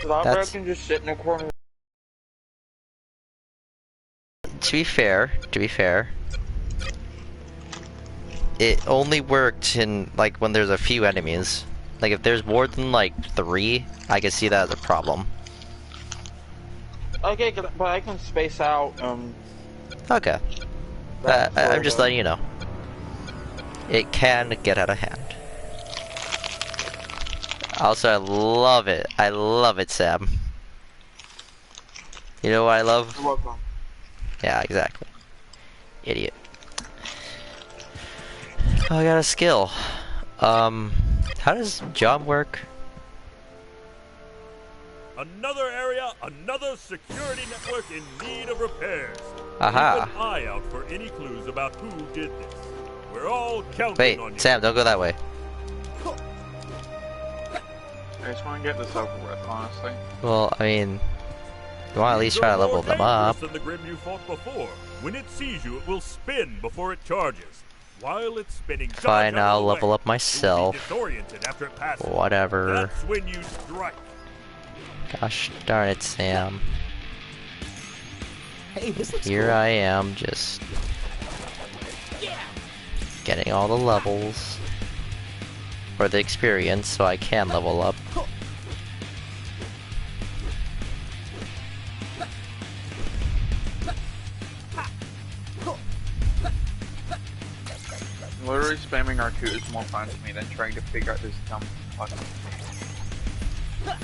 So that bird can just sit in a corner. To be fair, it only worked in, like, when there's a few enemies. Like, if there's more than, like, 3, I can see that as a problem. Okay, but I can space out, Okay. I'm just letting you know. It can get out of hand. Also, I love it. I love it, Sam. You know what I love? You're welcome. Yeah, exactly. Idiot. Oh, I got a skill. How does job work? Another area, another security network in need of repairs. Aha. Keep an eye out for any clues about who did this. We're all counting Wait, on you. Sam, don't go that way. I just want to get this over with, honestly. Well, I mean, you want to at least try to level them up. Than the Grimm you fought before. When it sees you, it will spin before it charges. While it's spinning, fine, I'll level up You will myself. be disoriented after it passes. Whatever. That's when you strike. Gosh darn it, Sam. Hey, this looks Here cool. I am, just getting all the levels for the experience, so I can level up. Literally spamming R2 is more fun to me than trying to figure out this dumb fucking thing.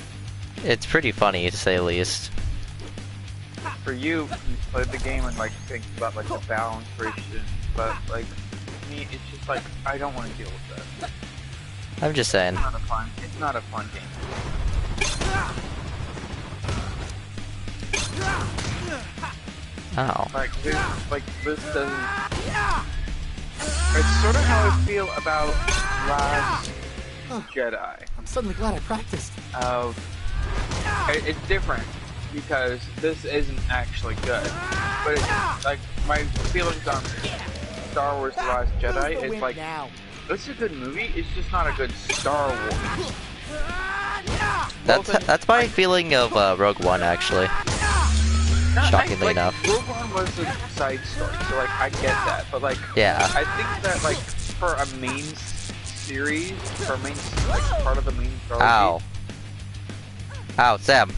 It's pretty funny, to say the least. For you played the game and like think about like the balance ratio, but like me, it's just like I don't want to deal with that. I'm just saying. It's not a fun game. Oh. Like this doesn't. It's sort of how I feel about Last Jedi. I'm suddenly glad I practiced. It's different because this isn't actually good, but it's, like my feelings on Star Wars: The Last Jedi is like it's a good movie. It's just not a good Star Wars. That's my feeling of Rogue One, actually. Shockingly enough. Rogue One was a side story, so like I get that, but like yeah, I think that like for a main series, for a main like part of the main story. Ow. Ow, Sam.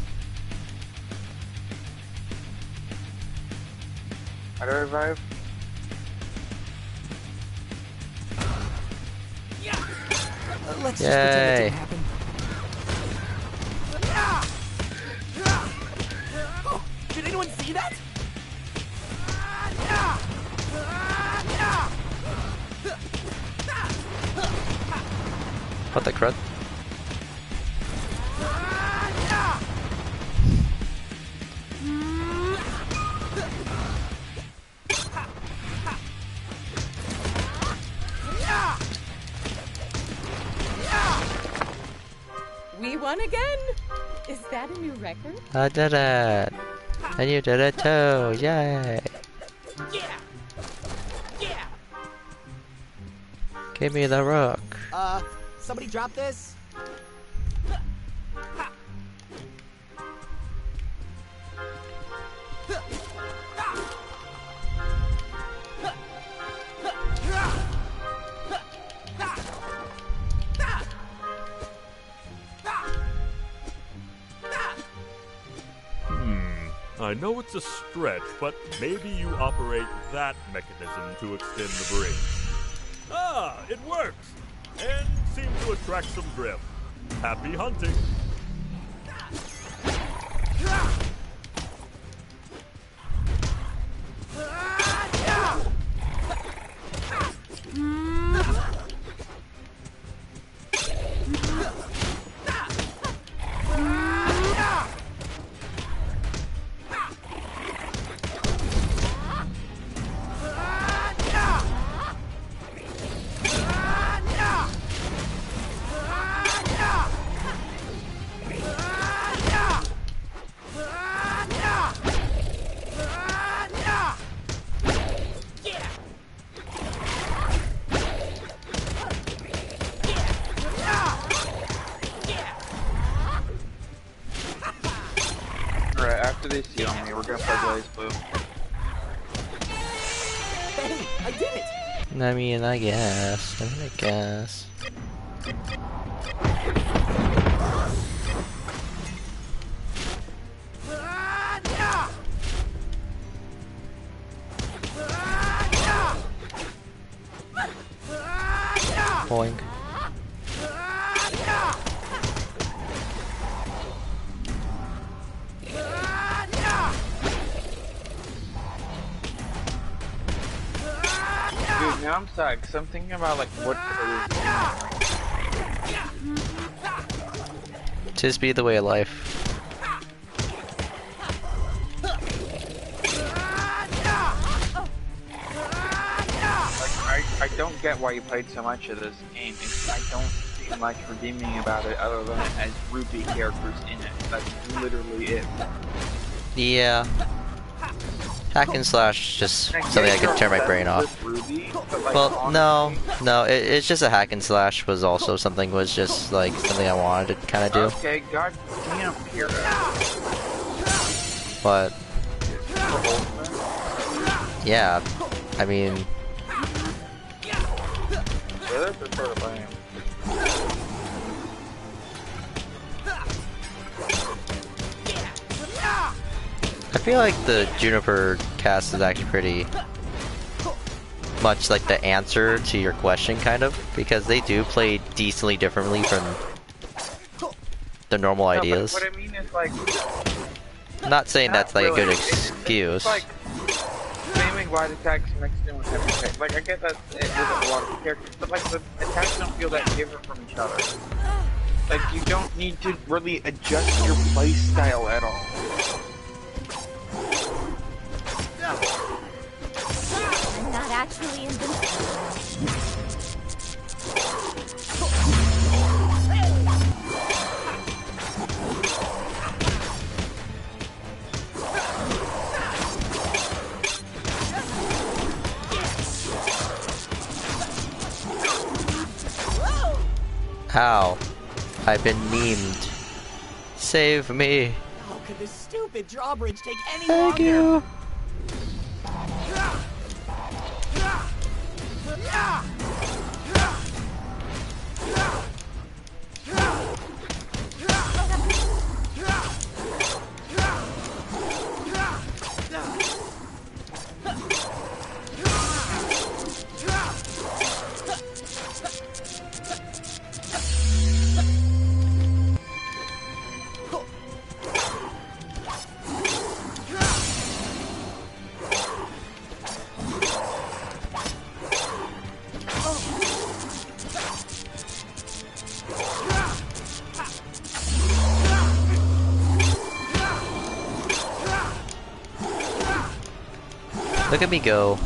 How do I revive? Let's just pretend it didn't happen. Did anyone see that? What the crud? We won again? Is that a new record? I did it! And you did it too! Yay! Yeah! Yeah! Give me the rook. Somebody drop this? I know it's a stretch, but maybe you operate that mechanism to extend the bridge. Ah, it works! And seems to attract some Grimm. Happy hunting! after this, you on me. We're gonna play Blaze Blue. Hey, I did it! I mean, I guess. Boing. Dude, now I'm sad because I'm thinking about like what Tis be the way of life. I don't get why you played so much of this game. I don't see much redeeming about it other than it has Rwby characters in it. That's literally it. Yeah. Hack and slash, just something I can turn my brain off. Rwby, but, like, Well, no, it's just a hack and slash was also something something I wanted to kind of do. Okay, goddamn hero. But yeah, I mean, Yeah, that's sort of lame. I feel like the Juniper cast is actually pretty much like the answer to your question, kind of, because they do play decently differently from the normal ideas. But what I mean is like, I'm not saying that's like a good excuse. It's like naming light attacks mixed in with heavy attacks. Like I get that it isn't a lot of characters, but like the attacks don't feel that different from each other. Like you don't need to really adjust your playstyle at all. I'm not actually invincible. Ow. I've been memed. Save me. How could this stupid drawbridge take any Thank longer? you. Look at me go.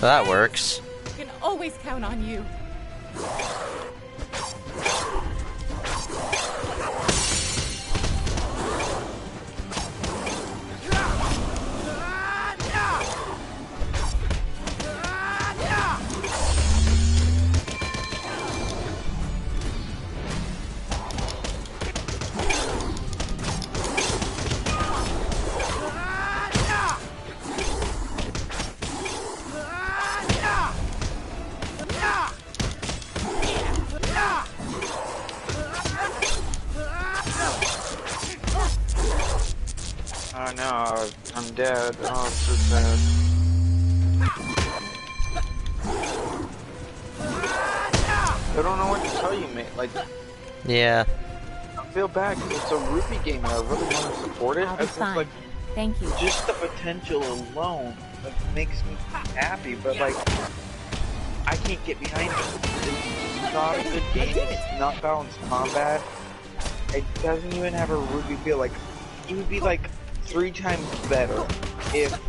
That works. I can always count on you. Oh no, I'm dead. Oh, I'm so sad. I don't know what to tell you, mate. Like, Yeah. I feel bad because it's a Rwby game and I really want to support it. I'll I be just fine. like Thank you. just the potential alone like makes me happy, but like I can't get behind it. It's not a good game. It's not balanced combat. It doesn't even have a Rwby feel. Like it would be like 3 times better if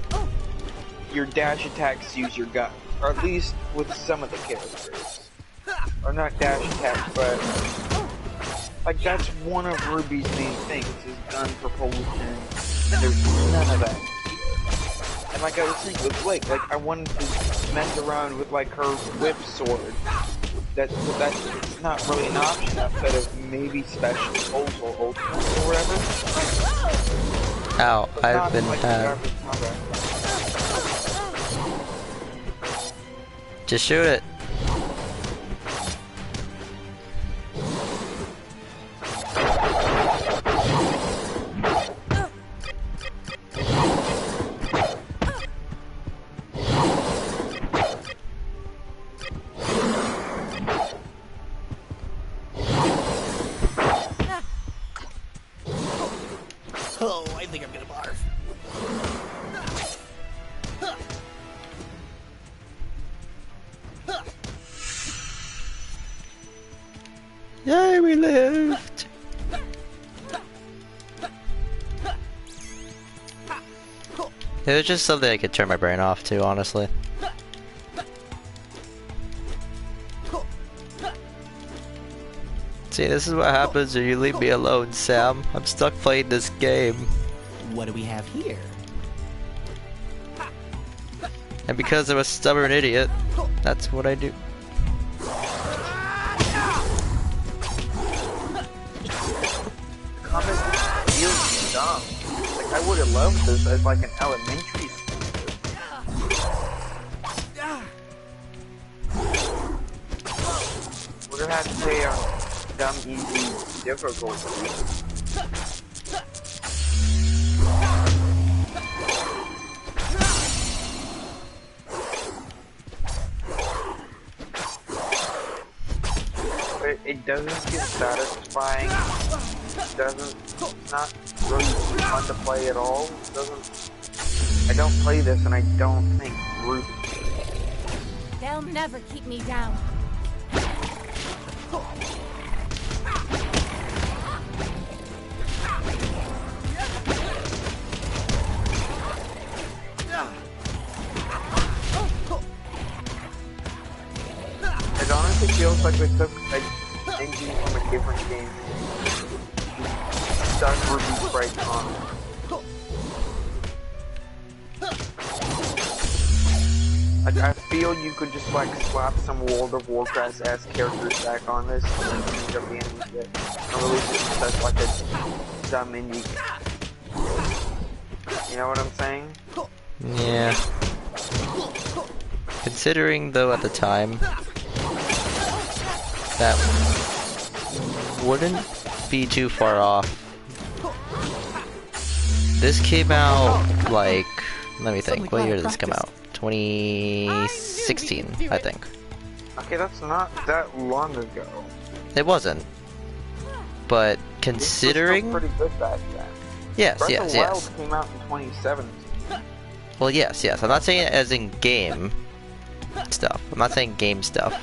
your dash attacks use your gun, or at least with some of the characters. or not dash attack, but like that's one of Ruby's main things is gun propulsion, and there's none of that. And like I was saying with Blake, like I wanted to mess around with like her whip sword. That's not really an option outside of maybe special goals or ultimates or whatever. Ow, But I've not been like tagged. combat. Just shoot it. Oh, I think I'm gonna barf. Yay, we lived! It was just something I could turn my brain off to, honestly. See, this is what happens when you leave me alone, Sam. I'm stuck playing this game. What do we have here? And because I'm a stubborn idiot, that's what I do. Combat feels dumb. Like I would have loved this as like an elementary school. We're gonna have to play on dumb, easy, difficulty. But it doesn't get satisfying. It's not really fun to play at all. It doesn't. I don't play this, and I don't think Ruby. They'll never keep me down. It honestly feels like they took an engine from a different game. Stuck Ruby sprites on it. Like, I feel you could just like slap some World of Warcraft-ass characters back on this and then change up the enemy bit. And release it as like a dumb indie. You know what I'm saying? Yeah. Considering, though, at the time, that wouldn't be too far off. This came out, like, let me think, what year did this come out? 2016, I think. Okay, that's not that long ago. It wasn't. But This considering... was still pretty good back then. Yes, Breath yes, of yes. Wild came out in 2017. Well, yes, yes. I'm not saying it as in game stuff. I'm not saying game stuff.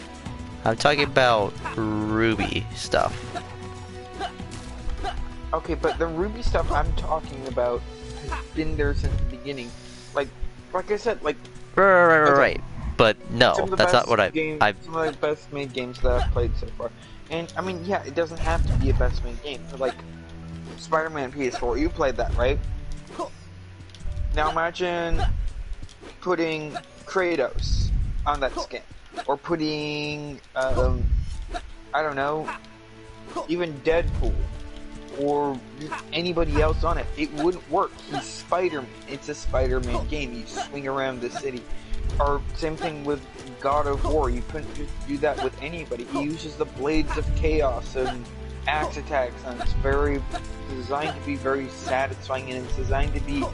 I'm talking about Ruby stuff. Okay, but the Ruby stuff I'm talking about has been there since the beginning. Like I said, like Right. But no, some of the that's not best what games, I've... some of the best made games that I've played so far. And I mean, yeah, it doesn't have to be a best made game. Like Spider-Man PS4, you played that, right? Now imagine putting Kratos on that skin, or putting I don't know, even Deadpool, or anybody else on it. It wouldn't work. He's Spider-Man. It's a Spider-Man game. You swing around the city. Or same thing with God of War. You couldn't just do that with anybody. He uses the blades of chaos and axe attacks, and it's designed to be very satisfying, and it's designed to be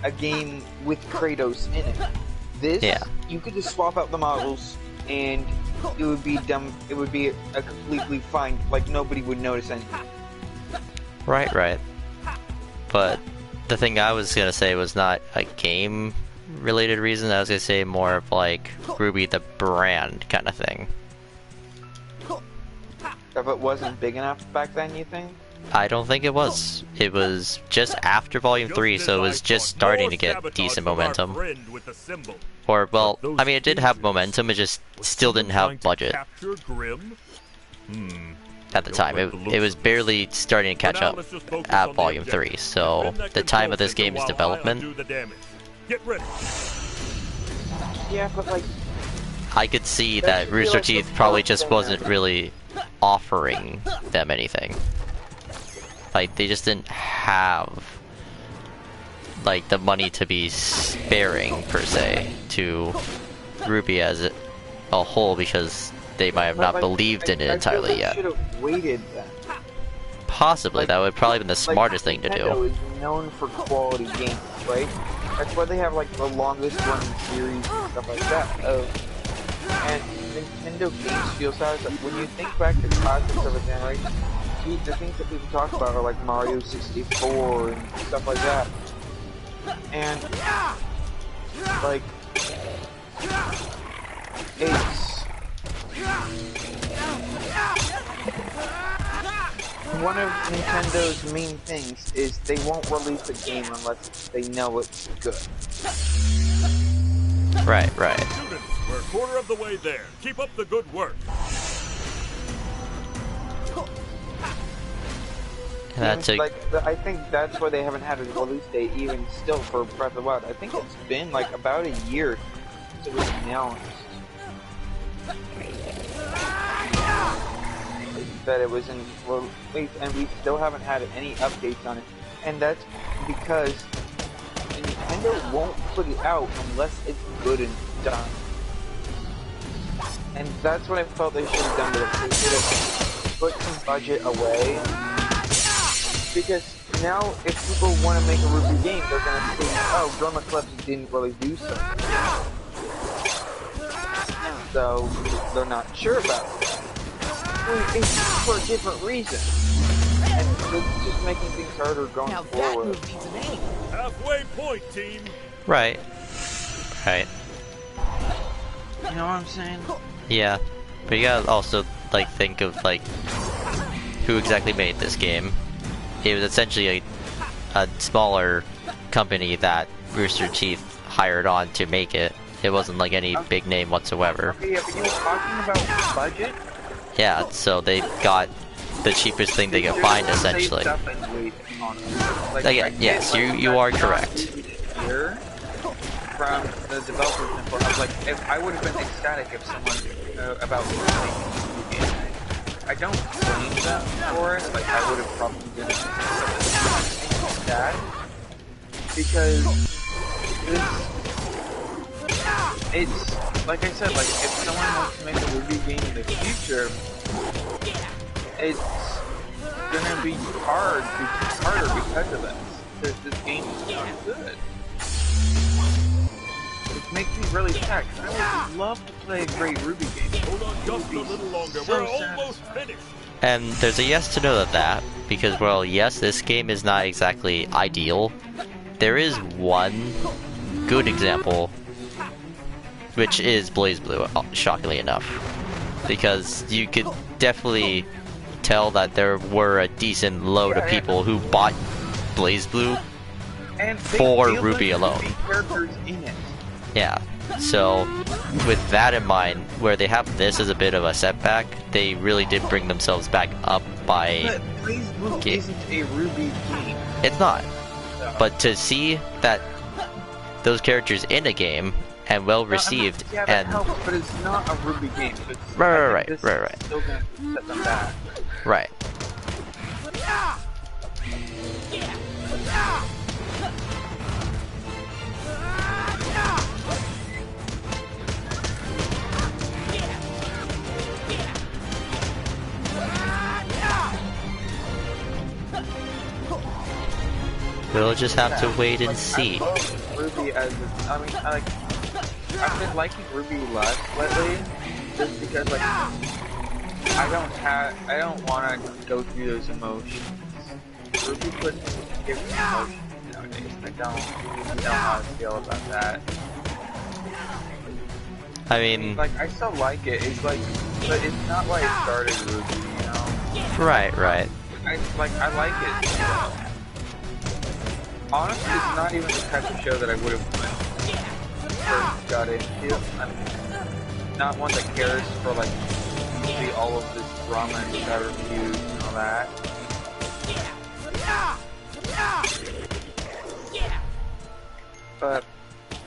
a game with Kratos in it. This, you could just swap out the models, and it would be dumb. It would be a completely fine. Like nobody would notice anything. Right. But the thing I was gonna say was not a game-related reason. I was gonna say more of like Ruby the brand kind of thing. If it wasn't big enough back then, you think? I don't think it was. It was just after Volume 3, so it was just starting to get decent momentum. Or, well, I mean, it did have momentum, it just still didn't have budget. At the time, it was barely starting to catch up at Volume 3, so the time of this game's development, Yeah, but like, I could see that Rooster Teeth probably just wasn't really offering them anything. Like, they just didn't have, like, the money to be sparing, per se, to Rwby as a whole, because they might have not believed in it entirely yet. Should have waited then. Possibly, that would probably been the smartest thing to do. Nintendo is known for quality games, right? That's why they have like the longest running series and stuff like that. And Nintendo game feels like when you think back to classics of a generation, the things that people talk about are like Mario 64 and stuff like that. And like it's one of Nintendo's main things is they won't release a game unless they know it's good. Right. Students, we're a quarter of the way there. Keep up the good work. That's like, I think that's why they haven't had a release date even still for Breath of the Wild. I think it's been like about a year since it was announced that it was in release, and we still haven't had any updates on it. And that's because Nintendo won't put it out unless it's good and done. And that's what I felt they should have done with it. They should have put some budget away. Because now, if people want to make a Rwby game, they're going to say, oh, Grimm Eclipse didn't really do so. So, they're not sure about it. It's for a different reason. And it's just making things harder going forward. Halfway point, team. right. You know what I'm saying? Yeah, but you gotta also like think of like who exactly made this game. It was essentially a smaller company that Rooster Teeth hired on to make it. It wasn't like any big name whatsoever. Okay, yeah, but you were talking about budget? Yeah, so they got the cheapest thing they could find, essentially. Yes, you are correct. From the developers input, I was like, if I would have been ecstatic if someone about making a game. I don't blame them for it, like I would have probably been sad because it's like I said, like if someone wants to make a Rwby game in the future, it's gonna be harder because of this. This game is not good. It makes me really sad, because I would love to play a great Rwby game. Hold on just a little longer, we're almost finished. And there's a yes to know that, because, well, yes, this game is not exactly ideal. There is one good example, which is BlazBlue, shockingly enough. Because you could definitely tell that there were a decent load of people who bought BlazBlue for Rwby alone. Characters in it. Yeah, so with that in mind, where they have this as a bit of a setback, they really did bring themselves back up by... But BlazBlue isn't a Rwby game. It's not. But to see that those characters in a game and well received, yeah, that and helps, but it's not a Rwby game. So it's, right. Still gonna set them back. Right. We'll just have to wait and see. I love Rwby as I've been liking Rwby less lately, just because like I don't want to go through those emotions. Rwby puts different emotions nowadays. I don't know how I feel about that. I mean, like I still like it. It's like, but it's not like it started Rwby, you know? right. I like it. Honestly, it's not even the type of show that I would have first got into. I'm not one that cares for like usually all of this drama and star reviews and all that. But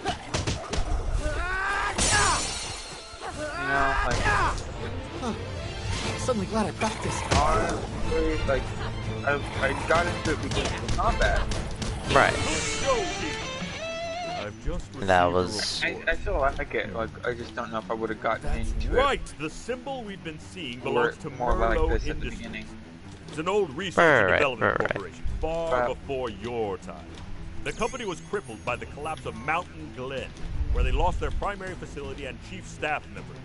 you know, like Suddenly glad I practiced. honestly, like I got into it because of the combat. Right. I've just That was. I still like it. Like I just don't know if I would have gotten into right. it. The symbol we've been seeing Or belongs to more like Merlot this at the Industries. beginning. It's an old research and development right. corporation, far before your time. The company was crippled by the collapse of Mountain Glen, where they lost their primary facility and chief staff members.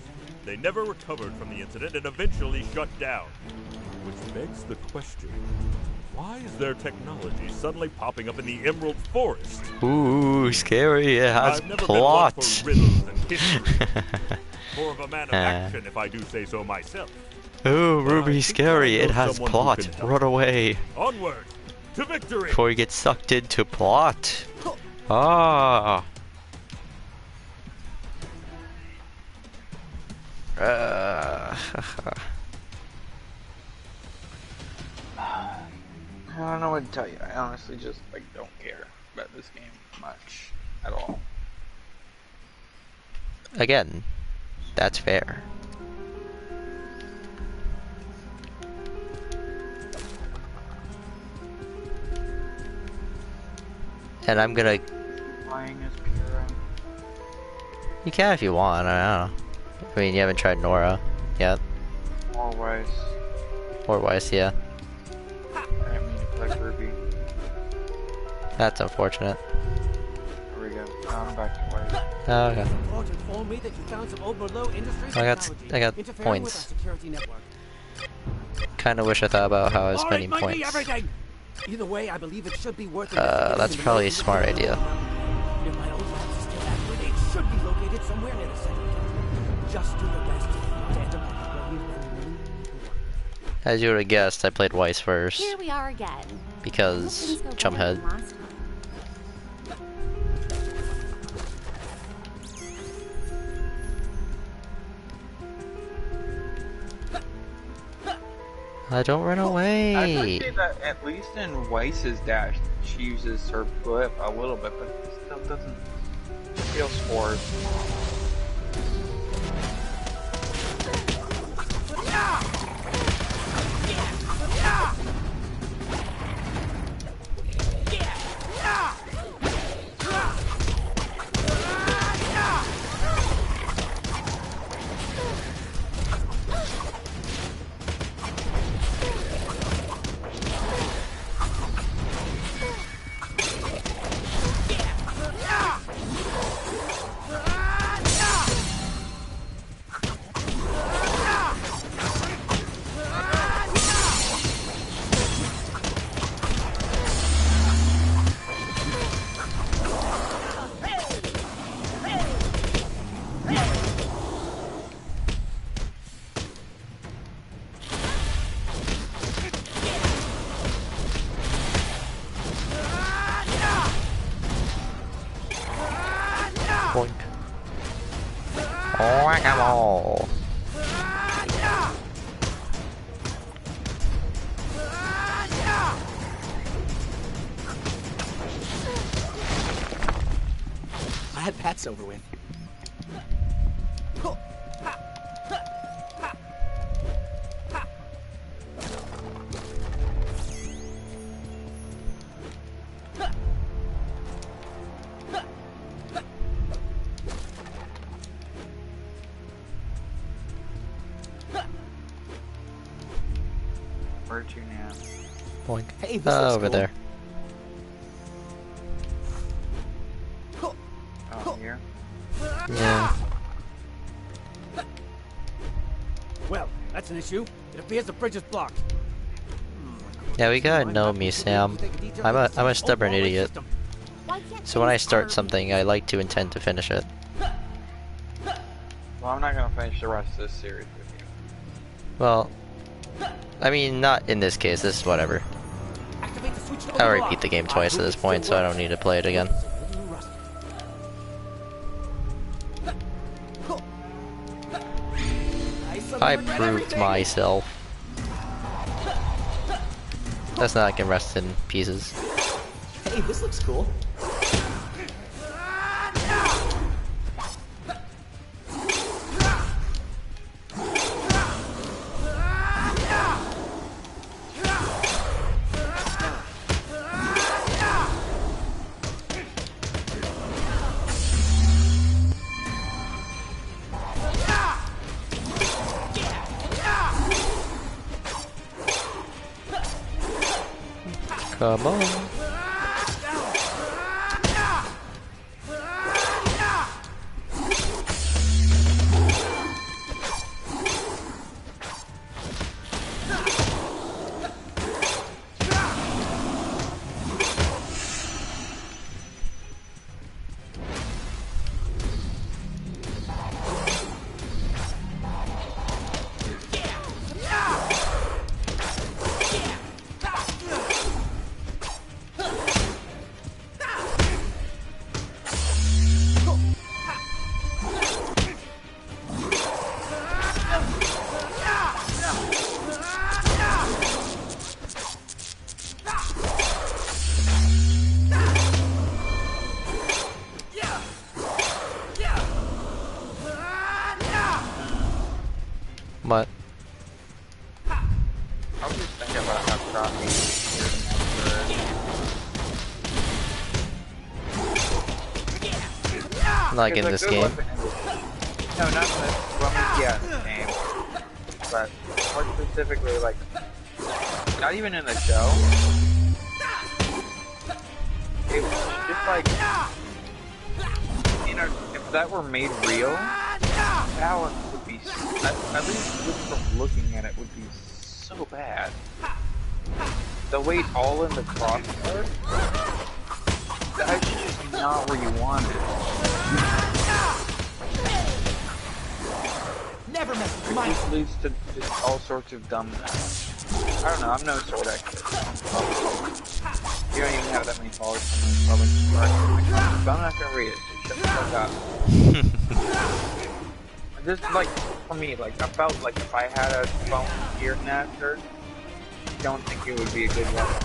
They never recovered from the incident and eventually shut down. Which begs the question, why is their technology suddenly popping up in the Emerald Forest? Ooh, scary. It has I've never plot. been one for riddles and history. More of a man of action, if I do say so myself. Ooh, But I Ruby, think scary. I know It has someone who plot. can help. Run away Onward to victory! before you get sucked into plot. Ah. I don't know what to tell you. I honestly just like don't care about this game much at all. Again, that's fair. And I'm gonna. Playing as Pyrrha. You can if you want. I don't know. I mean, you haven't tried Nora yet, Always. or Weiss, yeah. I didn't mean to play Rwby. That's unfortunate. There we go. Now I'm back to Weiss. Oh, okay. Report informed me that you found some old Merlot Industries I got technology I got interfering with our points. security network. Kind of wish I thought about how I was spending Might be points. everything. Either way, I believe it should be worth it. That's probably a smart idea. If my old lab is still accurate, it should be located somewhere near the center. Just do your best to enter where you've been really poor. As you would have guessed, I played Weiss first Here we are again. because Hope things go better Chumhead. than last time. Don't run I away. would say that at least in Weiss's dash, she uses her flip a little bit, but it still doesn't feel scores. Boink. Whack-a-mole. Glad that's over with. Where to now? Boink. Hey, this looks Over cool. there. Oh, here? Yeah. Well, that's an issue. It appears the bridge is blocked. Yeah, we gotta know me, Sam. I'm a stubborn idiot. Why can't So when I things start hurry? something, I like to intend to finish it. Well, I'm not gonna finish the rest of this series with you. Well, I mean, not in this case. This is whatever. Activate the switch to I already overlock. beat the game twice at this point, so I don't need to play it again. I proved myself. That's not getting rest in pieces. Hey, this looks cool. Come on. What? I was just thinking about how crappy Like in this game? No, not in this. Well, yeah, in this game. But more specifically, like, not even in the show. It was just like, you know, if that were made real, balance would be, at least just from looking at it, would be so bad. The weight all in the crossbar, that's just not where you want it. Never mess with my. This leads to just all sorts of dumbness. I don't know, I'm no sword expert. You don't even have that many followers on the public part. So I'm not gonna read it, so shut the fuck up. Just like, for me, like, I felt like if I had a phone geared in that shirt, I don't think it would be a good weapon.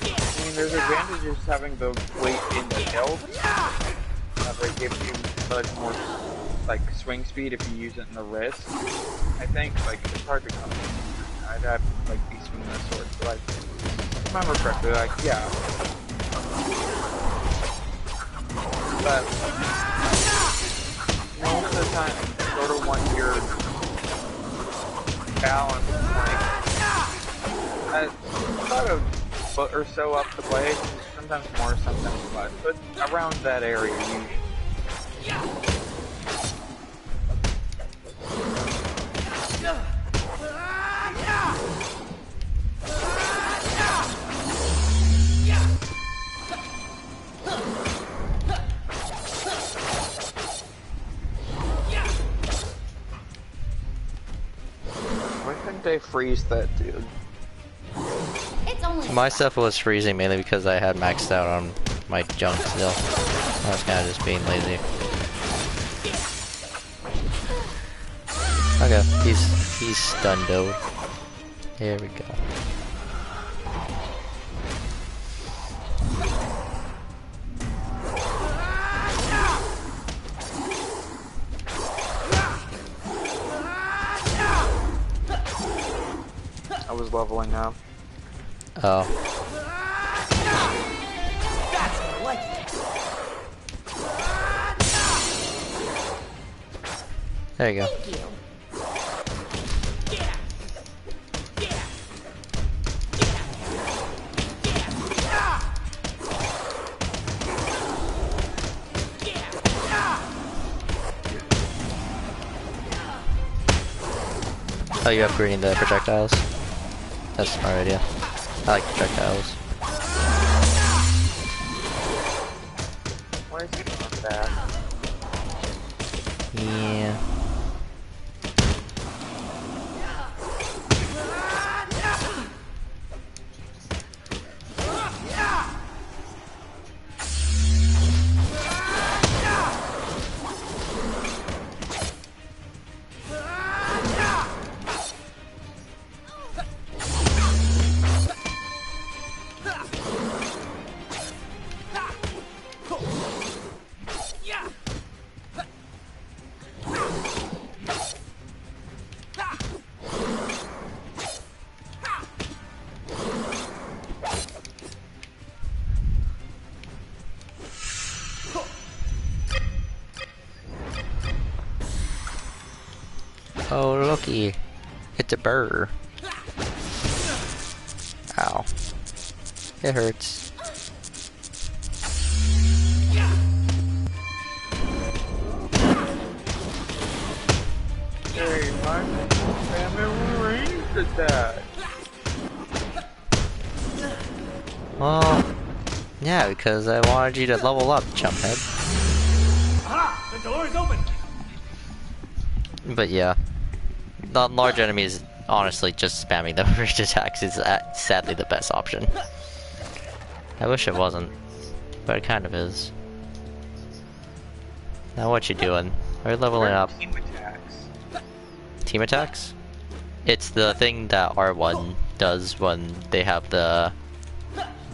I mean, there's advantages having the weight in the hilt. It gives you much more, like, swing speed if you use it in the wrist. I think, like, it's hard to come. I'd have to, like, be swinging that sword. So, like, if I remember correctly, like, yeah. But most of the time, you sort of want your balance, like, about a foot or so up the blade. Sometimes more, sometimes less, but around that area usually. Why couldn't they freeze that dude? My stuff was freezing mainly because I had maxed out on my junk still. I was kind of just being lazy. Okay, he's stunned-o. Here we go. I was leveling up. Oh. That's more like it. There you go. Thank you. Oh, you're upgrading the projectiles? That's a smart idea. I like projectiles. Why is it not that? Yeah. Oh, looky. It's a burr. Ow. It hurts. Hey, my family ranged at that. Well, yeah, because I wanted you to level up, chumphead. Aha! The door is open! But yeah. The large enemies, honestly, just spamming the ranged attacks is sadly the best option. I wish it wasn't, but it kind of is. Now what you doing? Are you leveling up? Team attacks. Team attacks? It's the thing that R1 does when they have the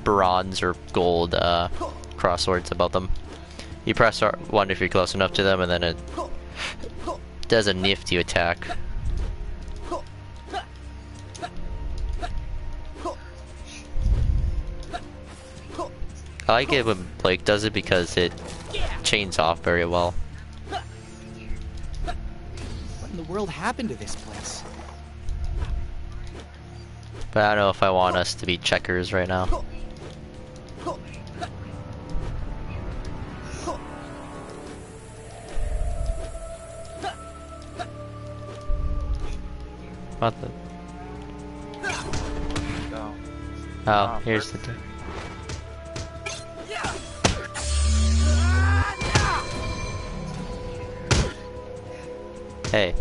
bronze or gold cross swords above them. You press R1 if you're close enough to them, and then it does a nifty attack. I like it when Blake does it because it chains off very well. What in the world happened to this place? But I don't know if I want us to be checkers right now. What the? So, Oh, here's the thing. Hey.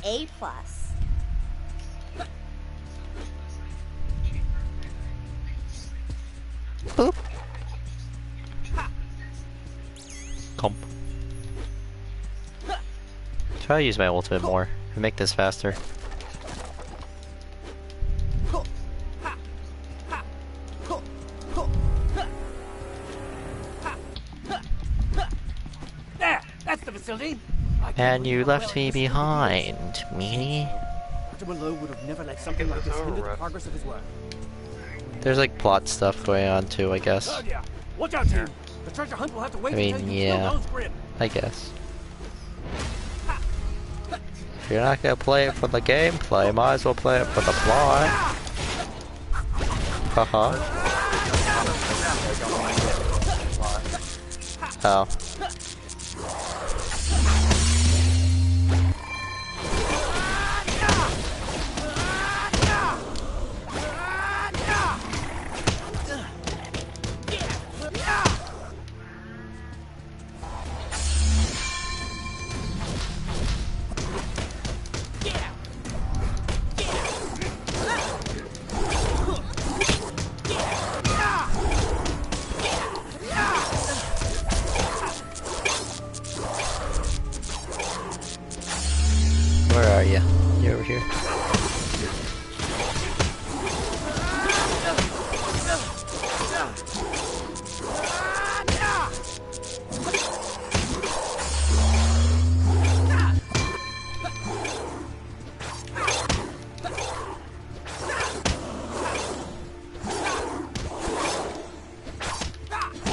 A+. Boop. Comp. Try to use my ultimate more and make this faster. There! That's the facility! And you left me behind, meanie. Dr. Malone would have never let something like this hinder the progress of his work. There's like plot stuff going on too, I guess. Oh yeah! Watch out, team! The treasure hunt will have to wait I mean, until you yeah. kill those Grimm. I guess. If you're not gonna play it for the gameplay, might as well play it for the plot. Haha. Oh. Where are you? You're over here.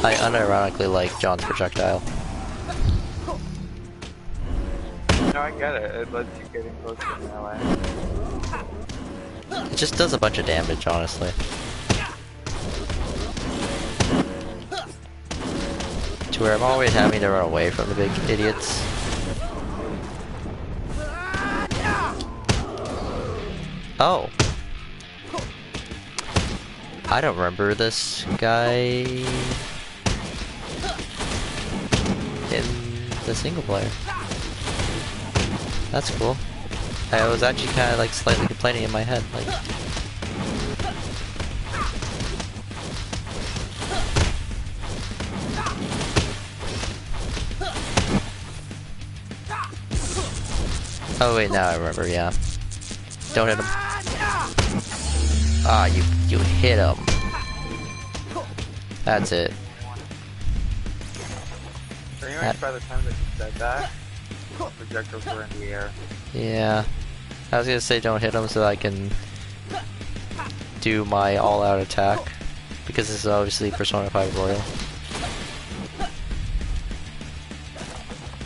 I unironically like John's projectile. no, I get it. It lets you get in close to an ally. It just does a bunch of damage, honestly. To where I'm always having to run away from the big idiots. Oh. I don't remember this guy in the single player. That's cool. I was actually kind of like slightly complaining in my head, like. Oh wait, now I remember. Yeah. Don't hit him. Ah, you hit him. That's it. Pretty much by the time that you said that, projectiles were in the air. Yeah. I was gonna say don't hit him so I can do my all-out attack. Because this is obviously Persona 5 Royal.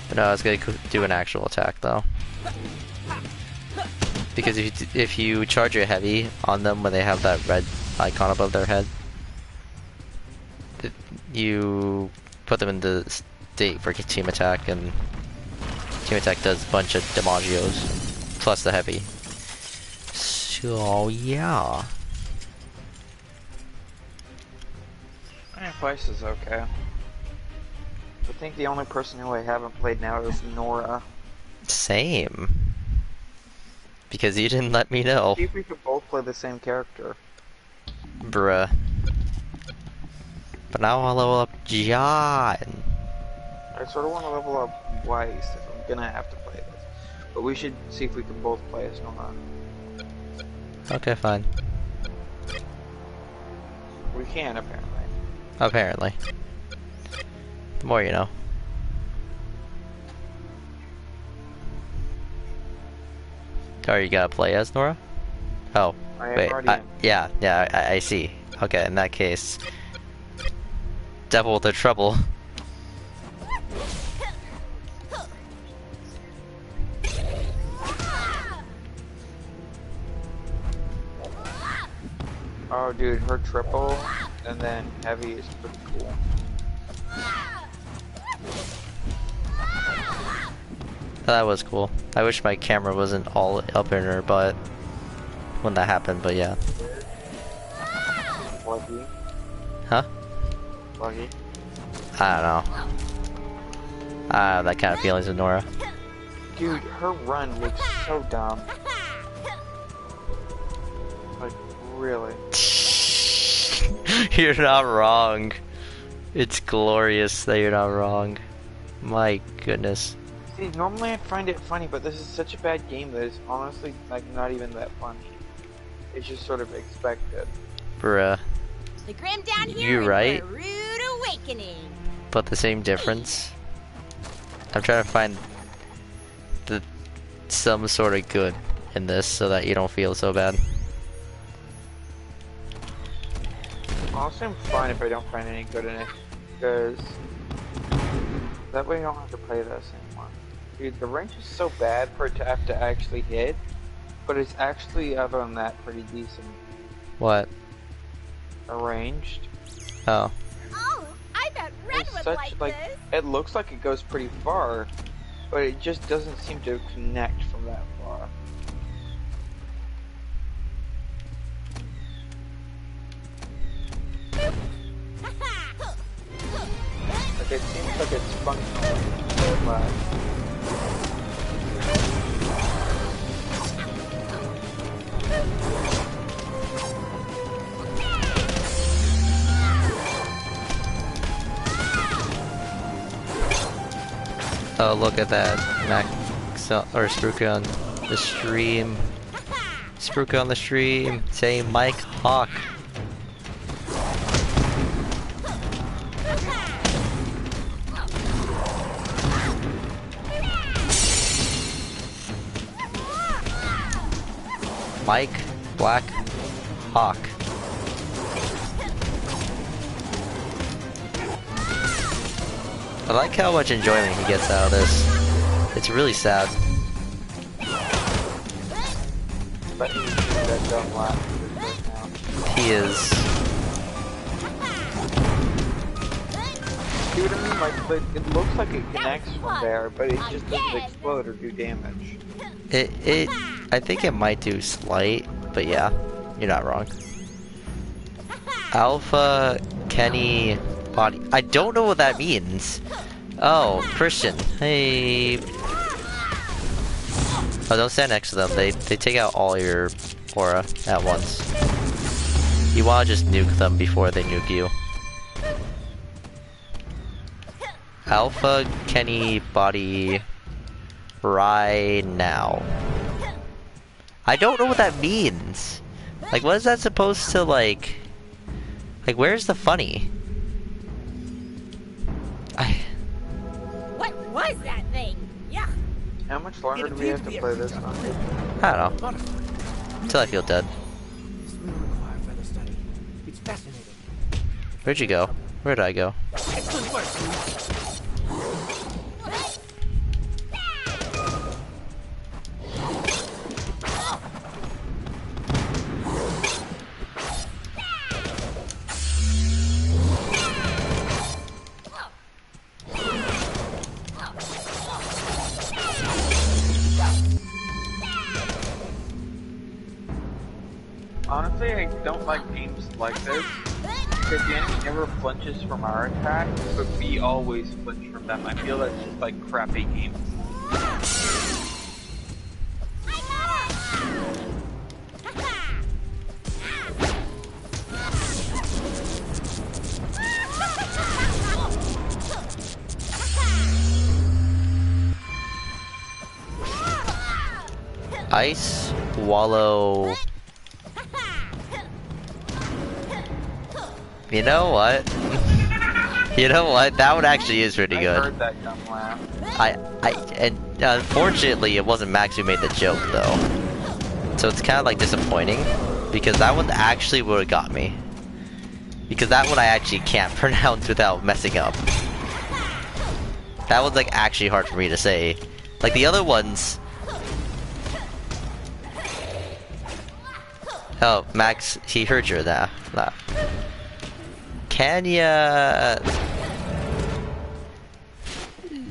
But no, I was gonna do an actual attack though. Because if you charge your heavy on them when they have that red icon above their head, you put them in the state for team attack, and team attack does a bunch of damagios plus the heavy. So yeah. Place is okay. I think the only person who I haven't played now is Nora. Same. Because you didn't let me know. See if we could both play the same character. Bruh. But now I'll level up John. I sort of want to level up Weiss if I'm gonna have to play this. But we should see if we can both play as Nora. Okay, fine. We can, apparently. Apparently. The more you know. Oh, you gotta play as Nora? Oh, wait. Yeah, I see. Okay, in that case, double the trouble. Oh, dude, her triple and then heavy is pretty cool. That was cool. I wish my camera wasn't all up in her butt when that happened, but yeah. Lucky. Huh? Lucky. I don't know. I don't have that kind of feelings with Nora. Dude, her run looks so dumb. Like, really. You're not wrong. It's glorious that you're not wrong. My goodness. See, normally I'd find it funny, but this is such a bad game that it's honestly, like, not even that funny. It's just sort of expected. Bruh. The Grimm down here You're right. for a rude awakening. But the same difference. I'm trying to find some sort of good in this so that you don't feel so bad. Honestly, I'm fine if I don't find any good in it, because that way I don't have to play this anymore. Dude, the range is so bad for it to have to actually hit, but it's actually, other than that, pretty decent. What? Arranged. Oh. Oh, I bet Red It's would such, like this. it looks like it goes pretty far, but it just doesn't seem to connect from that far. Like, it seems like it's functional, but Oh, look at that. Max or Spruka on the stream. Spruka on the stream. Say Mike Hawk. Mike Black Hawk. I like how much enjoyment he gets out of this. It's really sad. but he's that dumb laugh right now. He is. See what I mean? Like, it looks like it connects from there, but it just doesn't explode or do damage. I think it might do slight, but yeah, you're not wrong. Alpha Kenny body. I don't know what that means. Oh, Christian. Hey. Oh, don't stand next to them. They take out all your aura at once. You wanna just nuke them before they nuke you. Alpha Kenny body right now. I don't know what that means. Like, what is that supposed to like? Like, where's the funny? What was that thing? Yeah. How much longer do we have to play this one? I don't know. Until I feel dead. This will require further study. It's fascinating. Where'd you go? Where did I go? Excellent work, team. Honestly, I don't like games like this, because the enemy never flinches from our attack, but we always flinch from them. I feel that's just like crappy games. Ice Wallow. You know what? You know what? That one actually is pretty good. I heard that dumb laugh. And unfortunately, it wasn't Max who made the joke though, so it's kind of like disappointing because that one actually would have got me. Because that one I actually can't pronounce without messing up. That one's like actually hard for me to say. Like the other ones. Oh, Max, he heard your laugh. Can ya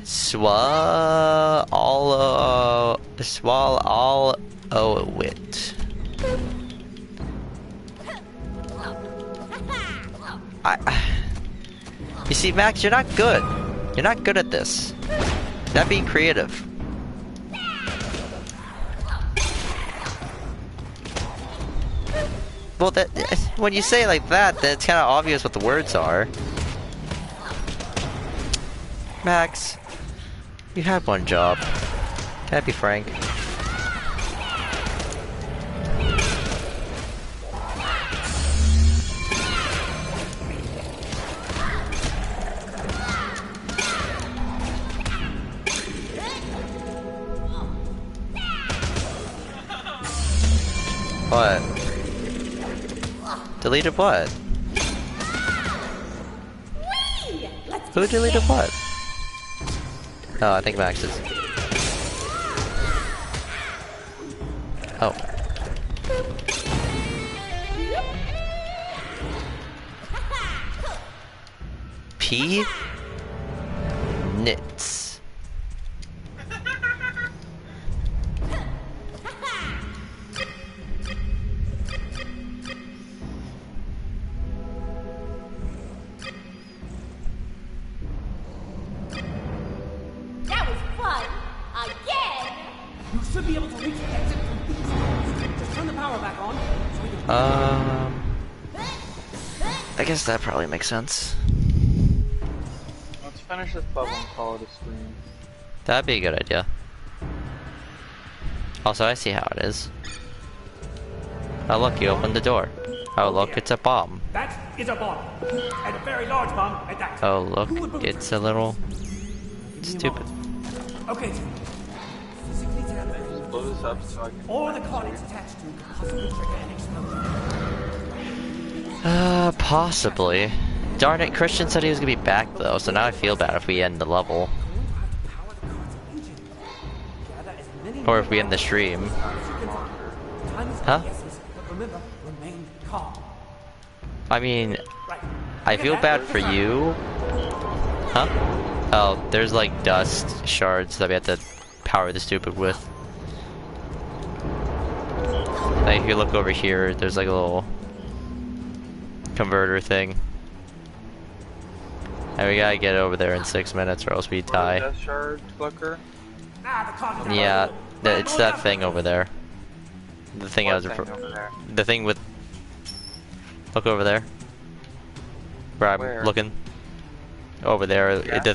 swallow all it? You see, Max, you're not good. You're not good at this. You're not being creative. Well, that when you say it like that, then it's kind of obvious what the words are. Max, you had one job. Can I be frank? What? Deleted what? Who deleted what? Oh, I think Max is. Oh. P? Knits. Should be able to reach the exit from these doors. Just turn the power back on. So we can I guess that probably makes sense. Let's finish this level and call it a stream. That'd be a good idea. Also, I see how it is. Oh look, you opened the door. Oh look, it's a bomb. That is a bomb. And a very large bomb at that. Oh look, it's a little stupid. Okay. Blow this up so I can. All the cards attached to could possibly trigger an explosion. Possibly. Darn it, Christian said he was gonna be back though, so now I feel bad if we end the level. Or if we end the stream. Huh? I mean, I feel bad for you. Huh? Oh, there's like dust shards that we have to power the stupid with. Like if you look over here, there's like a little converter thing. And we gotta get over there in 6 minutes or else we die. Death Shard Flicker? Yeah, it's that thing over there. The thing I was the thing with... Look over there. Where I'm looking. Over there. Yeah.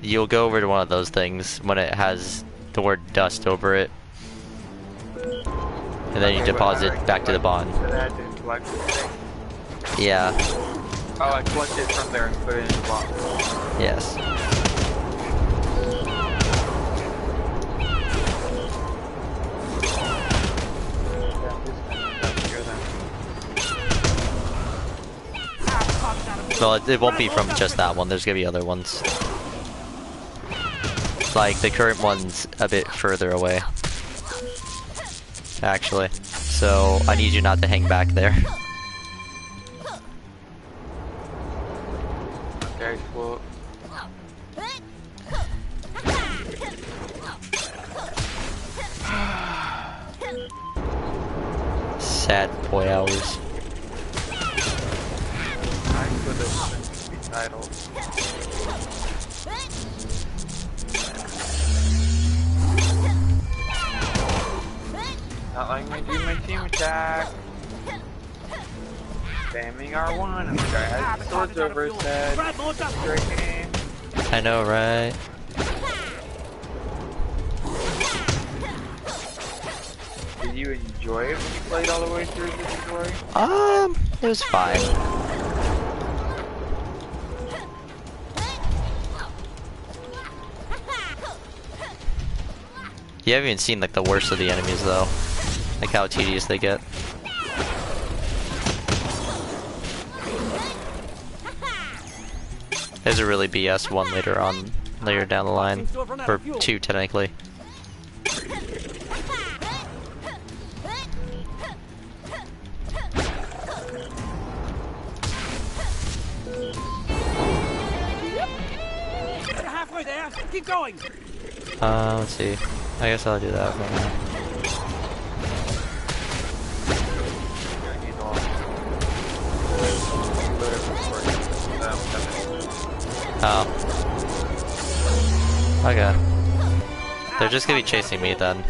You'll go over to one of those things when it has the word dust over it. And then you deposit back to the bond. Yeah. Oh, I collect it from there and put it in the box. Yes. Well, it won't be from just that one. There's gonna be other ones. Like the current one's a bit further away. Actually. So I need you not to hang back there. Okay, cool. Sad boy hours. I could have be titled. Not letting me do my team attack. Spamming R1 and the guy has swords over his head. Great game. I know, right? Did you enjoy it when you played all the way through the story? It was fine. You haven't even seen like the worst of the enemies though. Like how tedious they get. There's a really BS one later down the line. Or two technically. Halfway there. Keep going. Let's see. I guess I'll do that for now. Oh. Okay. They're just gonna be chasing me then.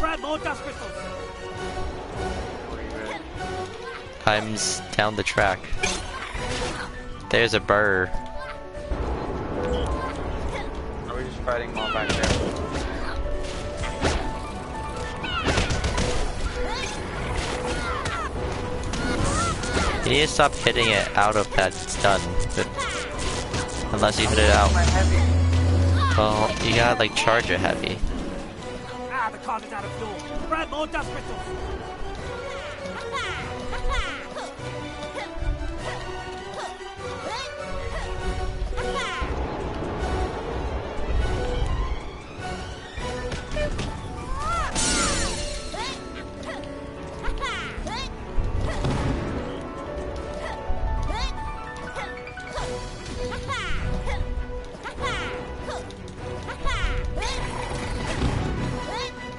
I'm down the track. There's a burr. Are we just fighting them all back there? You need to stop hitting it out of that stun. Unless you hit it out. Well, you gotta like charge it heavy. The cart is out of fuel. Grab more dust crystals.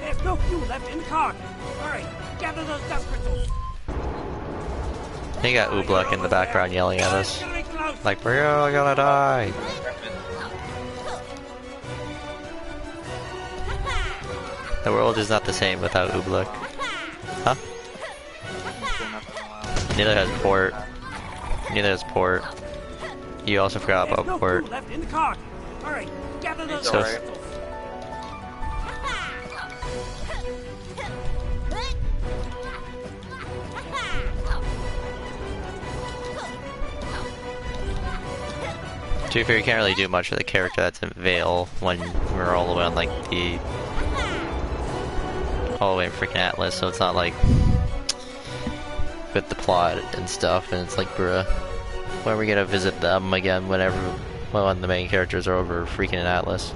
There's no fuel left in the cart. Hurry, gather those dust crystals. You got Oobleck in the background yelling at us. Like, we're all gonna die. The world is not the same without Oobleck. Huh? Neither has Port. Neither has Port. You also forgot about Port. Left in the cart. Hurry, gather those So, dust crystals. to be fair, you can't really do much with the character that's in Vale when we're all the way on like all the way in freaking Atlas, so it's not like with the plot and stuff, and it's like, bruh, when are we gonna visit them again when the main characters are over freaking in Atlas?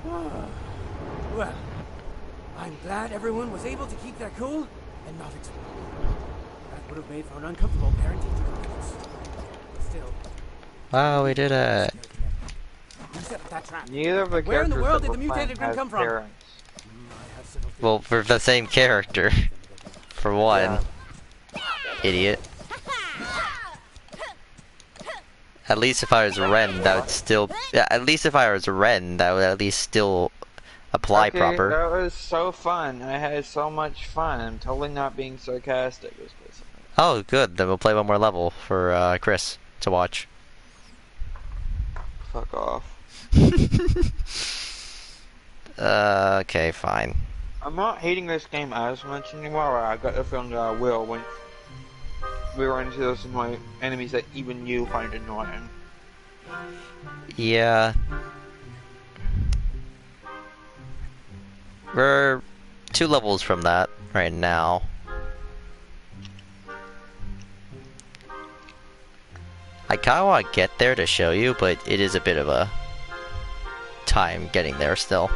Well, I'm glad everyone was able to keep their cool and not explode. That would have made for an uncomfortable parenting experience. Still. Wow, we did it! You set up that trap. Neither of the Where in the characters world that did the we're mutated playing Grimm come has from? parents. Well, for the same character, for one. Yeah. Idiot. At least if I was Ren, that would still. Yeah, at least if I was Ren, that would at least still apply Okay, proper. that was so fun. I had so much fun. I'm totally not being sarcastic. It was basically. Oh, good. Then we'll play one more level for Chris to watch. Fuck off. Okay, fine. I'm not hating this game as much anymore. I got the feeling that I will when we run into those annoying enemies that even you find annoying. Yeah. We're 2 levels from that right now. I kinda want to get there to show you, but it is a bit of a time getting there still.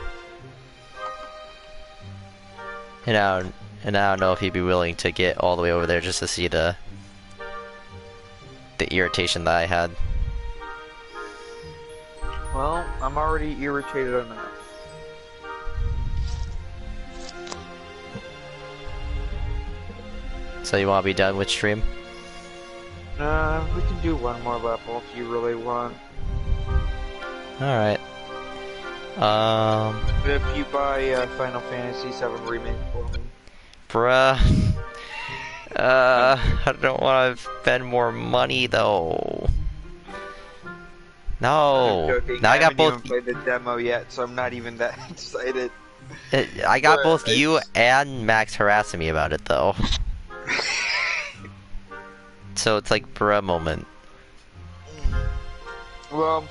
And I don't know if he'd be willing to get all the way over there just to see the irritation that I had. Well, I'm already irritated enough. So you want to be done with stream? We can do one more level if you really want. Alright. If you buy Final Fantasy VII Remake for me. Bruh. I don't want to spend more money though. No. I'm joking. Now I got haven't both. even played the demo yet, so I'm not even that excited. I got But both you it's- and Max harassing me about it though. So it's like bruh moment. Well,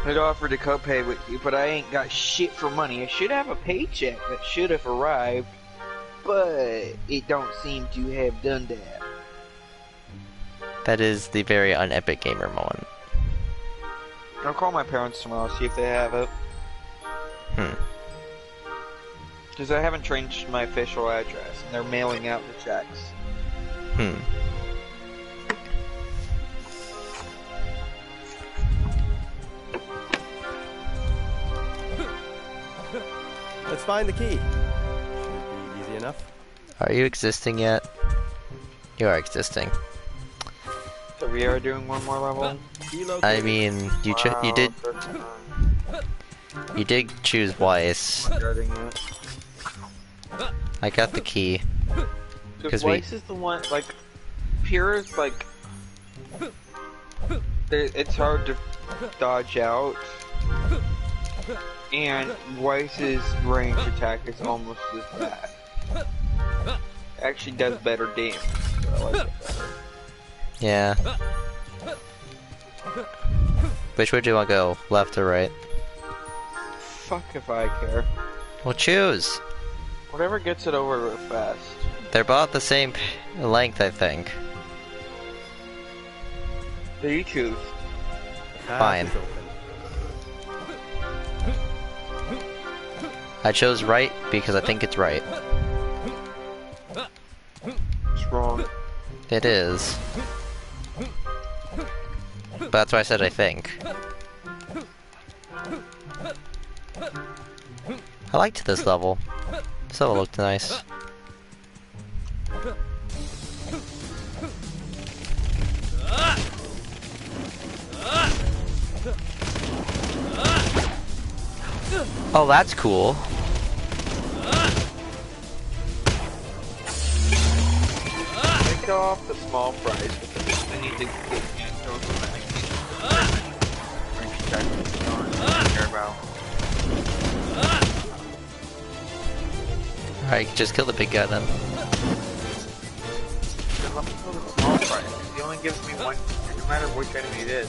I'd offered to co-pay with you, but I ain't got shit for money. I should have a paycheck that should have arrived, but it don't seem to have done that. That is the very unepic gamer moment. I'll call my parents tomorrow, see if they have it. Because I haven't changed my official address, and they're mailing out the checks. Let's find the key. Should be easy enough. Are you existing yet? You are existing. So we are doing one more level? I mean, you did choose Weiss. Regarding it. I got the key. Because Weiss is the one, like, Pure is like, it's hard to dodge out, and Weiss's range attack is almost as bad. Actually does better damage, so I like it better. Yeah. Which way do you want to go? Left or right? Fuck if I care. Well, choose. Whatever gets it over real fast. They're about the same length, I think. So you choose. Fine. I chose right because I think it's right. It's wrong. It is. But that's why I said I think. I liked this level. So it looked nice. Oh, that's cool. Take off the small price, but I need to get Antos and I care about. Alright, just kill the big guy then. Let me go to the small price. He only gives me one, no matter which enemy it is,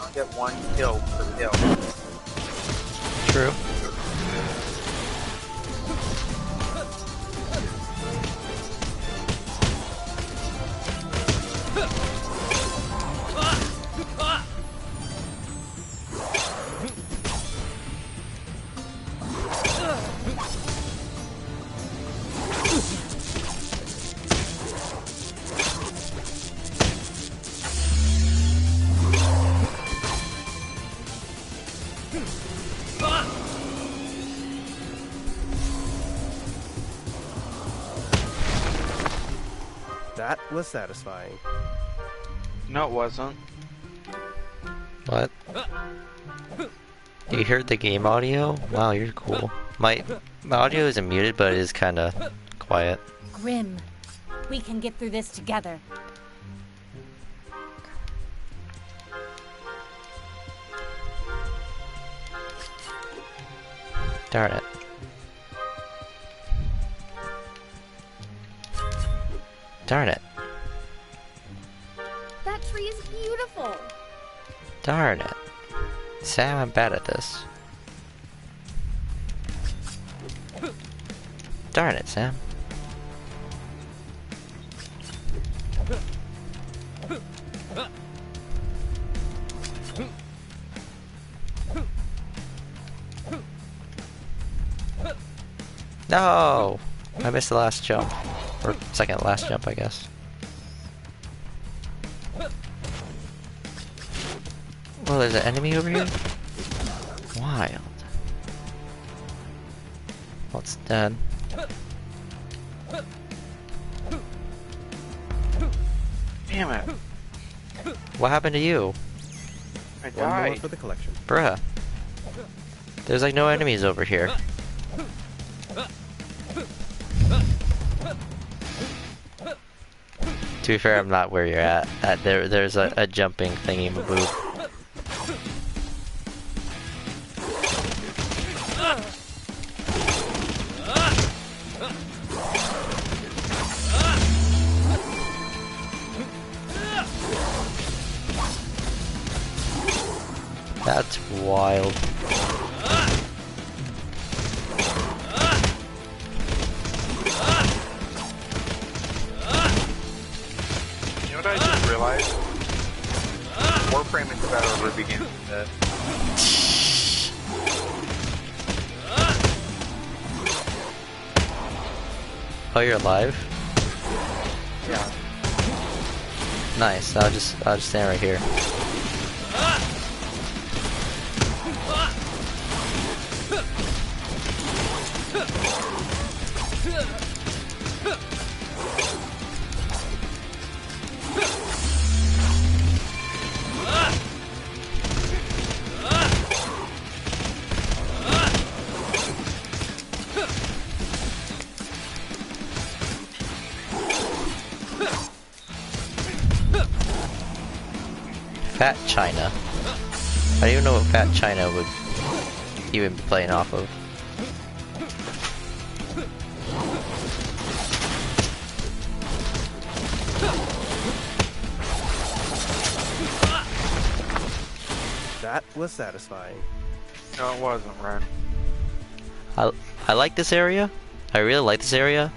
I'll get one kill per kill. True. That was satisfying. No, it wasn't. What? You heard the game audio? Wow, you're cool. My audio isn't muted, but it is kinda quiet. Grimm, we can get through this together. Darn it. Darn it. That tree is beautiful. Darn it. Sam, I'm bad at this. Darn it, Sam. No! I missed the last jump. Or second to last jump, I guess. Oh, there's an enemy over here? Wild. Well, it's dead. Damn it. What happened to you? I One more died. for the collection. Bruh. There's like no enemies over here. To be fair, I'm not where you're at. There's a jumping thingy maboob. That's wild. You know what I just realized? Warframe is better over Rwby games than this. Oh, you're alive? Yeah. Nice. I'll just stand right here. Fat China. I don't even know what Fat China would even be playing off of. That was satisfying. No, it wasn't, Ren. I like this area. I really like this area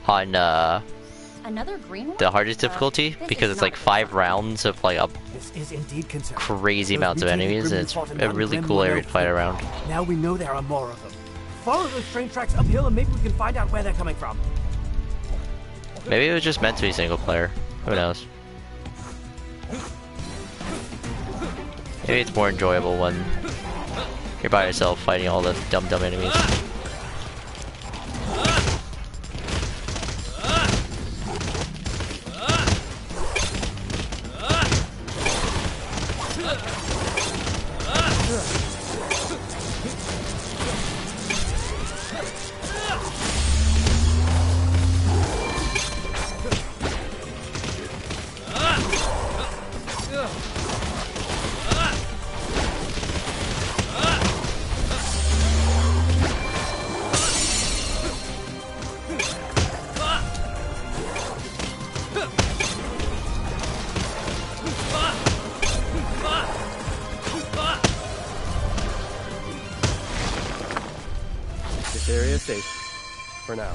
on Another green one? the hardest difficulty this because is it's not like 5 rounds of like a This is indeed concerning. crazy Those amounts of mutated enemies, Grimm and it's fought in a Mountain really Grim cool were area no to fight joke. around. Now we know there are more of them. Follow those train tracks uphill and maybe we can find out where they're coming from. Maybe it was just meant to be single player. Who knows? Maybe it's more enjoyable when you're by yourself fighting all the dumb enemies. This area is safe. For now.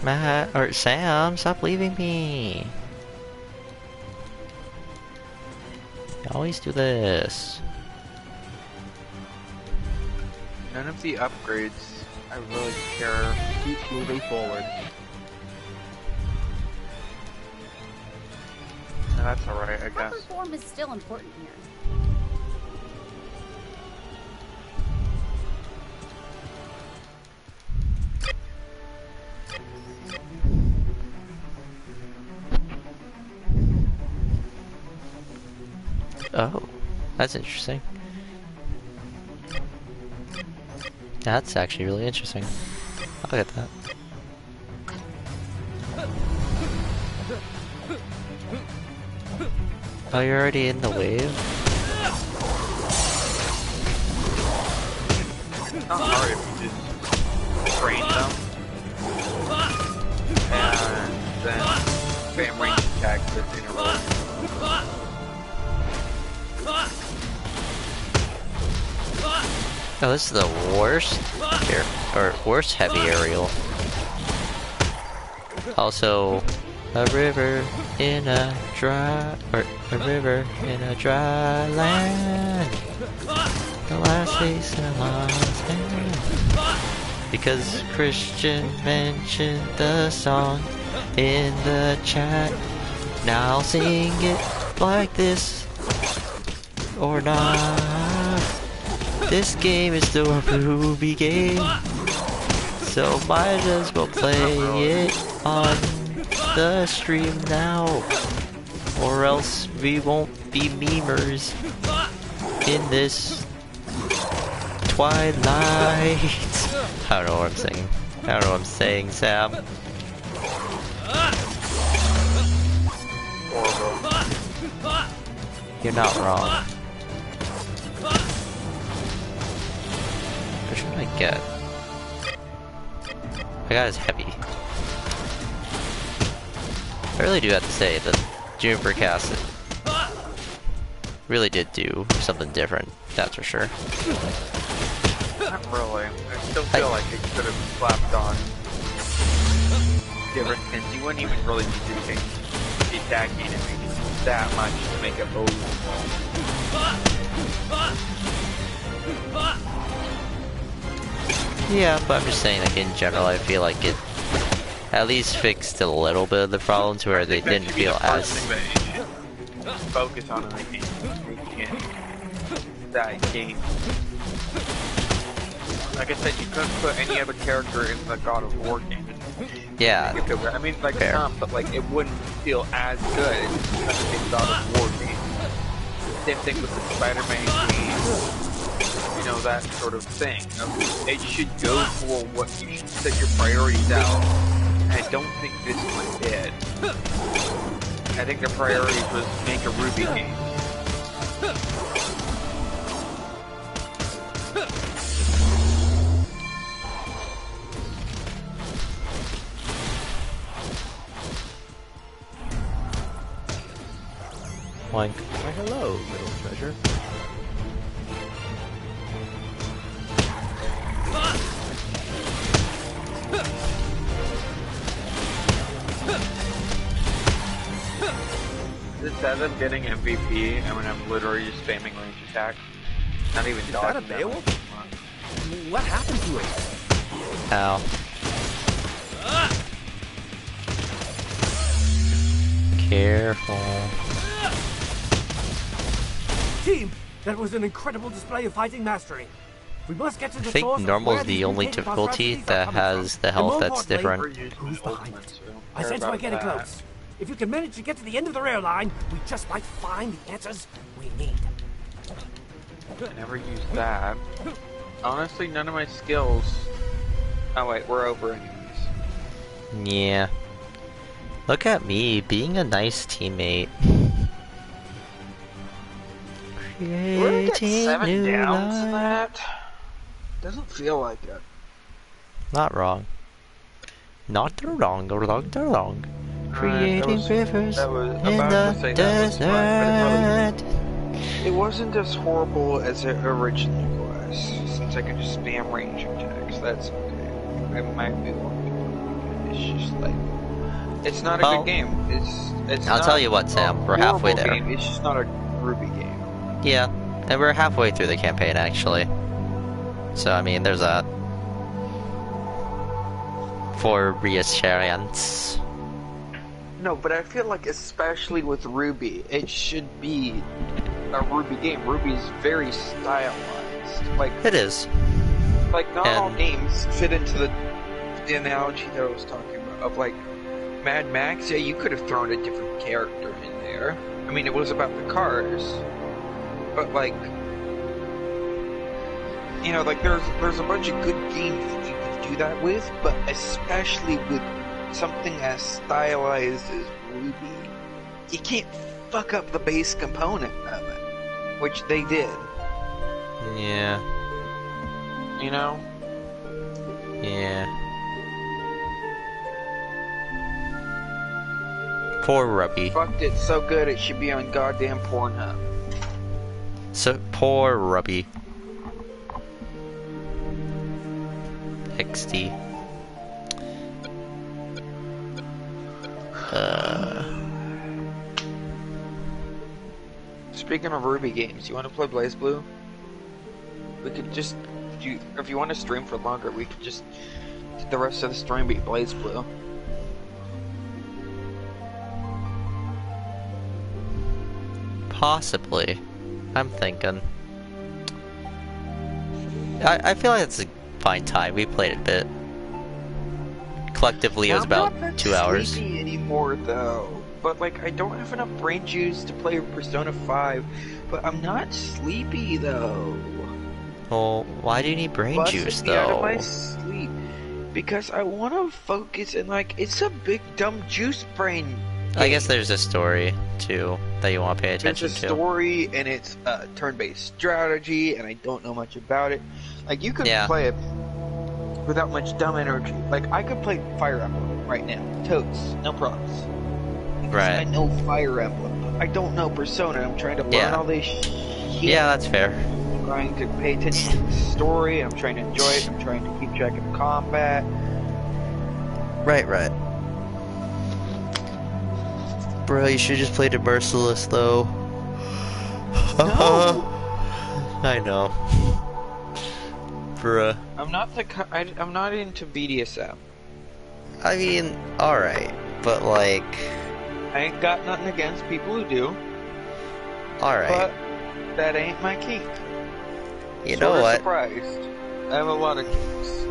Matt or Sam, stop leaving me. You always do this. None of the upgrades I really care. Keep moving forward. And that's alright, I Proper guess. form is still important here. Oh, that's interesting. That's actually really interesting. I'll get that. Oh, you're already in the wave? Not hard if you just train them. And then spam range attacks this in a row. Oh, this is the worst here, or worst heavy aerial. Also, a river in a dry, or a river in a dry land. The last face in a lost land. Because Christian mentioned the song in the chat. Now I'll sing it like this, or not. This game is still a Rwby game, so might as well play it on the stream now, or else we won't be memers in this twilight. I don't know what I'm saying. I don't know what I'm saying, Sam. You're not wrong. What should I get? I got his heavy. I really do have to say that Juniper Cast really did do something different, that's for sure. Not really. I still feel like it could have slapped on different skins. You wouldn't even really need to change the attack animation that much to make it believable. Yeah, but I'm just saying, like, in general, I feel like it at least fixed a little bit of the problem to where they didn't feel as... Focus on it, making that game. Like I said, you couldn't put any other character in the God of War game. Yeah. I mean, like, fair. some, but like, it wouldn't feel as good as the God of War game. Same thing with the Spider-Man game. You know, that sort of thing. It should go for what you should set your priorities out. And I don't think this one did. I think their priorities was make a Rwby game. Like, why hello, little treasure. Instead of getting MVP, I mean, I'm literally just spamming range attack. Not even Is that a dodging them. Beowulf? What happened to it? ow. Careful. Team, that was an incredible display of fighting mastery. We must get to the I think source of normal where is the these only mutated difficulty monstrosities are that coming has from. the And health more that's different. importantly, who's behind it? I Care sense we're about getting that. close. If you can manage to get to the end of the rail line, we just might find the answers we need. I never used that. Honestly, none of my skills... Oh wait, we're over anyways. Yeah. Look at me, being a nice teammate. We're gonna get Creating 7 new downs in life. that? Doesn't feel like it. Not wrong. Not wrong, not wrong. Creating rivers that was in about the to say that was fun, desert. It wasn't as horrible as it originally was, since I could just spam range attacks. That's okay. I might be one people. It's just like, it's not a Well, good game. It's. I'll not tell you what, Sam. We're halfway horrible there. game, it's just not a Rwby game. Yeah, and we're halfway through the campaign actually. So I mean, there's that. For reassurance. No, but I feel like especially with Rwby, it should be a Rwby game. Rwby's very stylized. Like It is. Like, not all And- games fit into the analogy that I was talking about, of like, Mad Max, yeah, you could have thrown a different character in there. I mean, it was about the cars, but like, you know, like there's a bunch of good games that you can do that with, but especially with something as stylized as Rwby, you can't fuck up the base component of it, which they did. Yeah. You know? Yeah. Poor Rwby. Fucked it so good it should be on goddamn Pornhub. So poor Rwby. XD. Speaking of Rwby games, you want to play BlazBlue? We could just, if you want to stream for longer, we could just the rest of the stream be BlazBlue. Possibly. I'm thinking. I feel like it's a fine time. We played a bit. Collectively, it was about 2 hours. I'm not sleepy anymore, though. But like, I don't have enough brain juice to play Persona 5. But I'm not sleepy though. Well, why do you need brain juice though? Out of my sleep because I want to focus and like it's a big dumb juice brain game. I guess there's a story too that you want to pay attention to. There's a story and it's turn-based strategy and I don't know much about it. Like you could play it without much dumb energy. Like I could play Fire Emblem right now, totes, no problems. Right. I know Fire Emblem, but I don't know Persona. I'm trying to learn all this shit. Yeah, that's fair. I'm trying to pay attention to the story. I'm trying to enjoy it. I'm trying to keep track of combat. Right. Bro, you should just play the Merciless though. No. I know. Bruh. I'm not into BDSM. I mean, alright, but like... I ain't got nothing against people who do. Alright. But that ain't my kink. You know what? Surprised. I have a lot of kinks.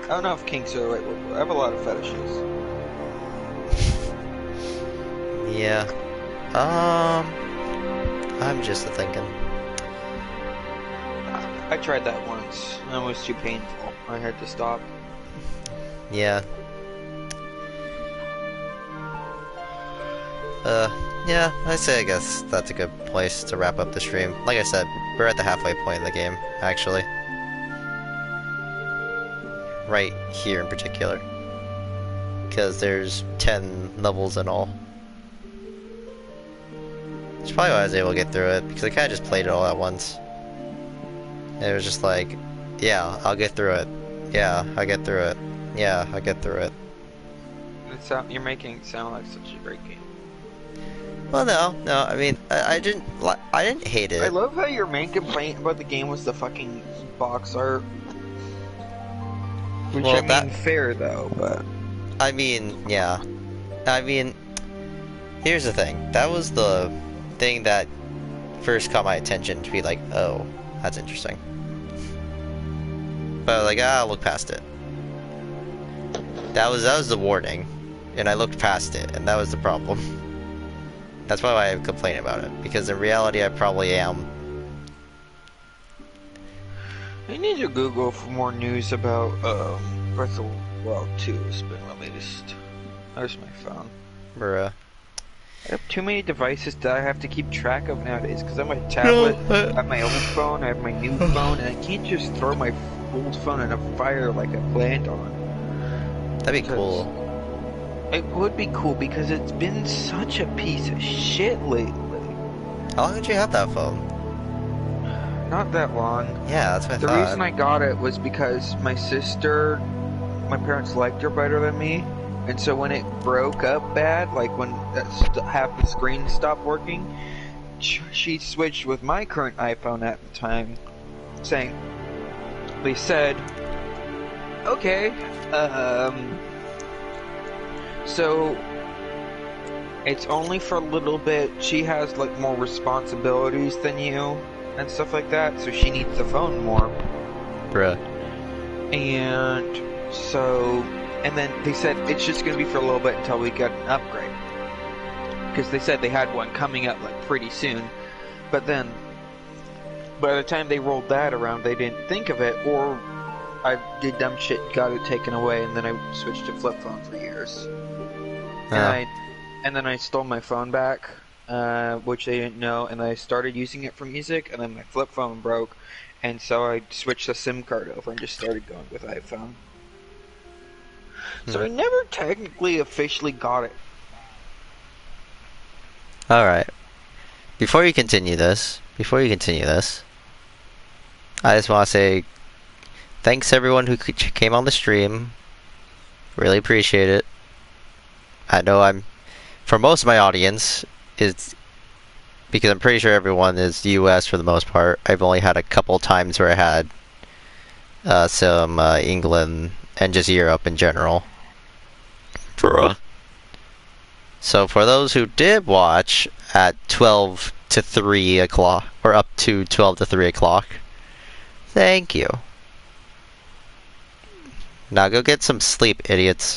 I don't know if kinks are the right word. I have a lot of fetishes. Yeah. I'm just thinking. I tried that once. It was too painful. I had to stop. Yeah. Yeah, I guess that's a good place to wrap up the stream. Like I said, we're at the halfway point in the game, actually. Right here in particular. Because there's 10 levels in all. That's probably why I was able to get through it, because I kind of just played it all at once. And it was just like, yeah, I'll get through it. Yeah, I'll get through it. Yeah, I'll get through it. You're making it sound like such a great game. Well, no, I mean, I didn't hate it. I love how your main complaint about the game was the fucking box art. Which, well, I mean, fair though, but... I mean, yeah. I mean, here's the thing. That was the thing that first caught my attention to be like, oh, that's interesting. But like, I'll look past it. That was the warning. And I looked past it, and that was the problem. That's why I complain about it, because in reality I probably am. I need to Google for more news about Breath of the Wild 2 has been released. There's my phone. Bruh. I have too many devices that I have to keep track of nowadays, because I have my tablet, I have my old phone, I have my new phone, and I can't just throw my old phone in a fire like I planned on. That'd be cool. It would be cool because it's been such a piece of shit lately. How long did you have that phone? Not that long. Yeah, that's what I thought. The reason I got it was because my parents liked her better than me, and so when it broke up bad, like when half the screen stopped working, she switched with my current iPhone at the time, saying, they said, okay, so it's only for a little bit. She has like more responsibilities than you and stuff like that, so she needs the phone more. Bruh. And so, and then they said it's just gonna be for a little bit until we get an upgrade, because they said they had one coming up like pretty soon. But then by the time they rolled that around, they didn't think of it, or I did dumb shit and got it taken away, and then I switched to flip phone for years. And then I stole my phone back, which they didn't know, and I started using it for music, and then my flip phone broke, and so I switched the SIM card over and just started going with iPhone. So I never technically officially got it. Alright. Before you continue this, I just want to say thanks everyone who came on the stream. Really appreciate it. I know for most of my audience, is because I'm pretty sure everyone is US for the most part. I've only had a couple times where I had some England and just Europe in general. So for those who did watch at 12 to 3 o'clock, or up to 12 to 3 o'clock, thank you. Now go get some sleep, idiots.